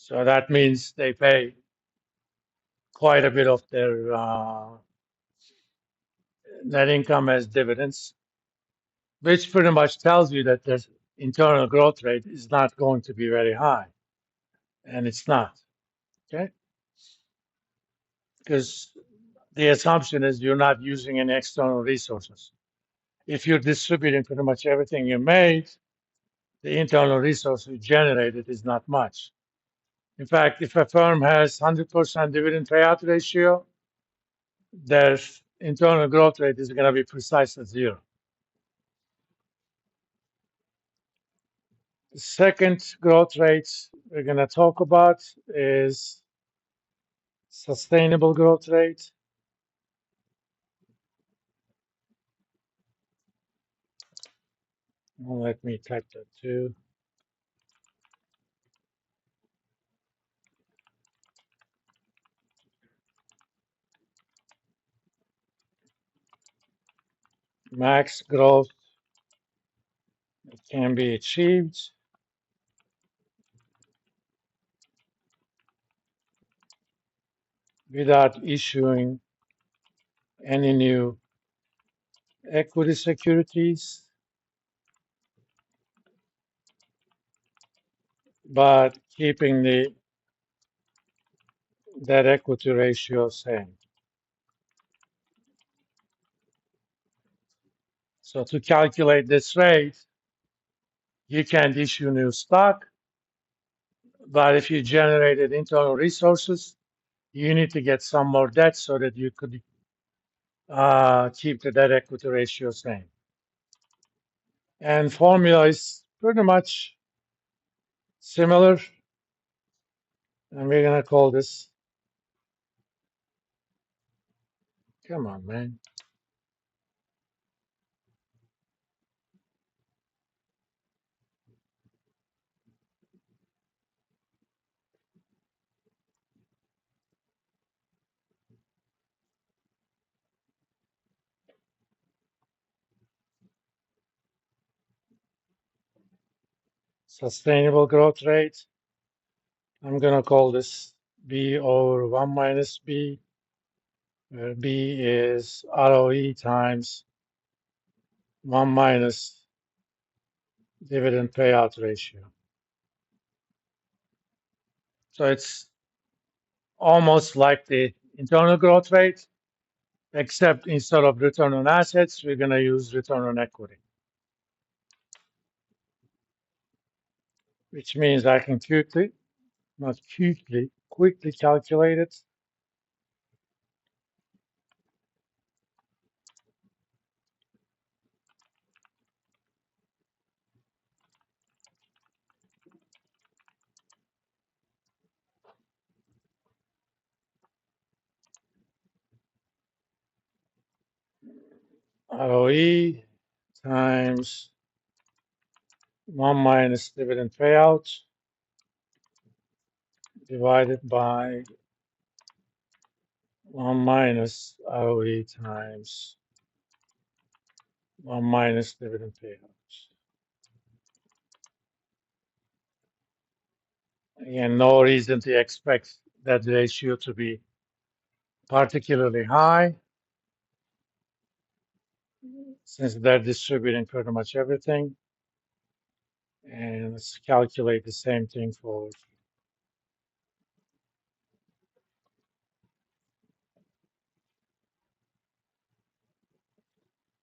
So that means they pay quite a bit of their net income as dividends, which pretty much tells you that their internal growth rate is not going to be very high, and it's not. Okay, because the assumption is you're not using any external resources. If you're distributing pretty much everything you made, the internal resource you generated is not much. In fact, if a firm has 100% dividend payout ratio, their internal growth rate is going to be precisely zero. The second growth rate we're going to talk about is sustainable growth rate. Well, let me type that too. Max growth can be achieved without issuing any new equity securities, but keeping the debt equity ratio same. So to calculate this rate, you can't issue new stock, but if you generated internal resources, you need to get some more debt so that you could keep the debt equity ratio same. And formula is pretty much similar, and we're gonna call this, come on, man. Sustainable growth rate. I'm gonna call this B over 1 minus B, where B is ROE times 1 minus dividend payout ratio. So it's almost like the internal growth rate, except instead of return on assets, we're going to use return on equity, which means I can quickly calculate it. ROE times 1 minus dividend payout divided by 1 minus ROE times 1 minus dividend payout. Again, no reason to expect that ratio to be particularly high since they're distributing pretty much everything. And let's calculate the same thing for,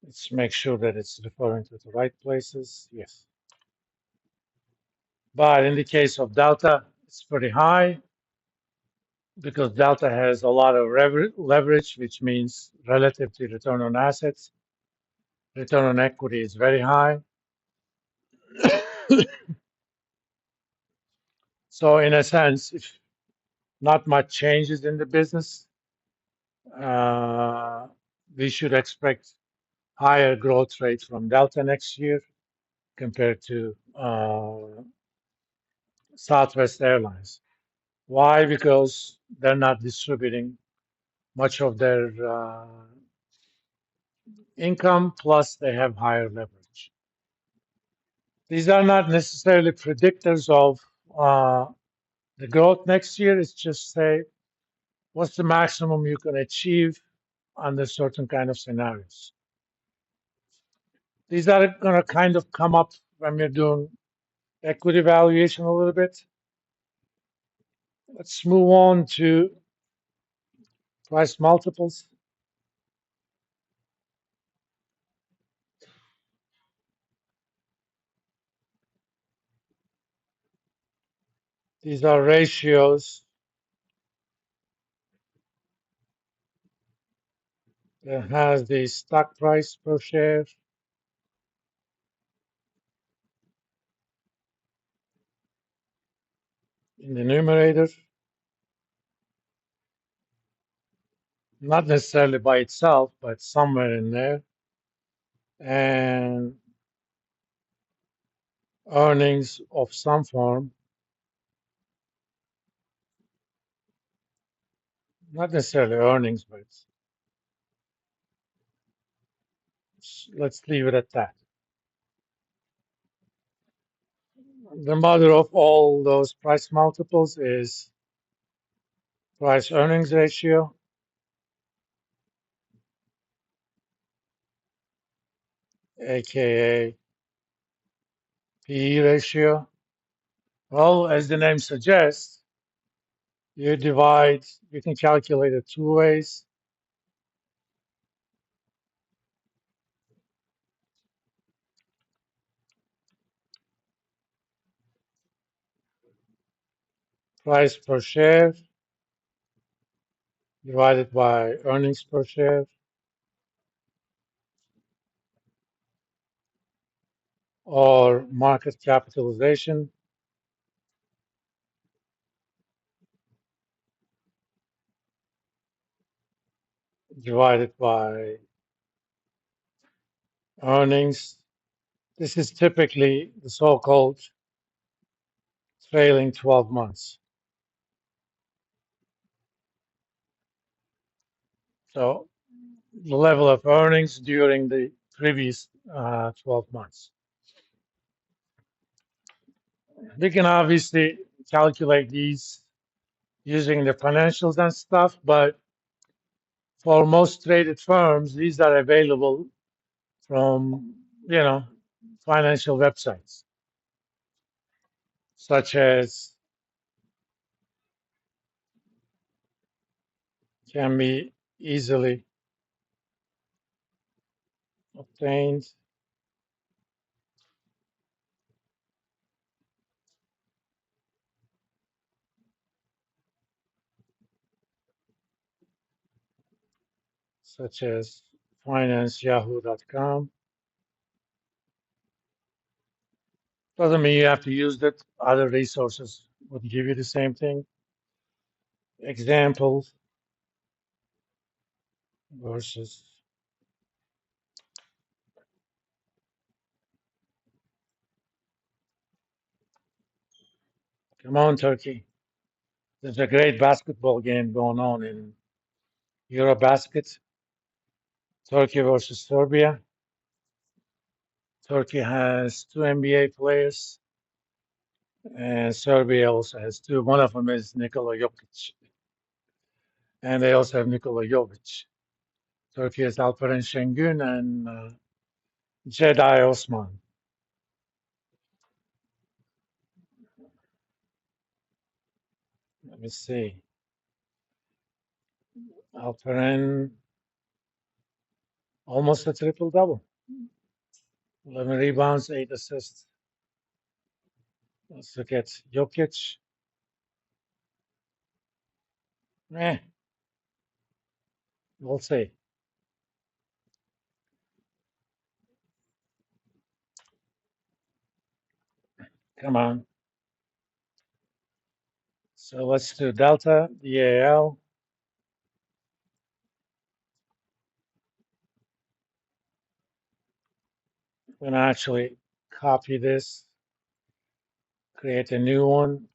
let's make sure that it's referring to the right places. Yes. But in the case of Delta, it's pretty high because Delta has a lot of leverage, which means relative to return on assets, return on equity is very high. So in a sense, if not much changes in the business, uh, we should expect higher growth rate from Delta next year compared to Southwest Airlines. Why? Because they're not distributing much of their income, plus they have higher leverage. These are not necessarily predictors of The growth next year is just say, what's the maximum you can achieve under certain kind of scenarios? These are going to kind of come up when we're doing equity valuation a little bit. Let's move on to price multiples. These are ratios that has the stock price per share in the numerator, not necessarily by itself, but somewhere in there, and earnings of some form, not necessarily earnings, but let's leave it at that. The mother of all those price multiples is price earnings ratio, aka PE ratio. Well, as the name suggests, you can calculate it two ways. Price per share divided by earnings per share, or market capitalization divided by earnings. This is typically the so-called trailing 12 months. So the level of earnings during the previous 12 months. We can obviously calculate these using the financials and stuff, but for most traded firms, these are available from, financial websites, such as can be easily obtained, such as financeyahoo.com. Doesn't mean you have to use that. Other resources would give you the same thing. Examples versus. Come on, Turkey. There's a great basketball game going on in Eurobasket. Turkey versus Serbia. Turkey has two NBA players, and Serbia also has two. One of them is Nikola Jokic, and they also have Nikola Jovic. Turkey has Alperen Şengün and Jedi Osman. Let me see. Alperen, almost a triple double. 11 rebounds, 8 assists. Let's look at Jokic. Eh, we'll see. Come on. So let's do delta, DAL. I'm going to actually copy this, create a new one,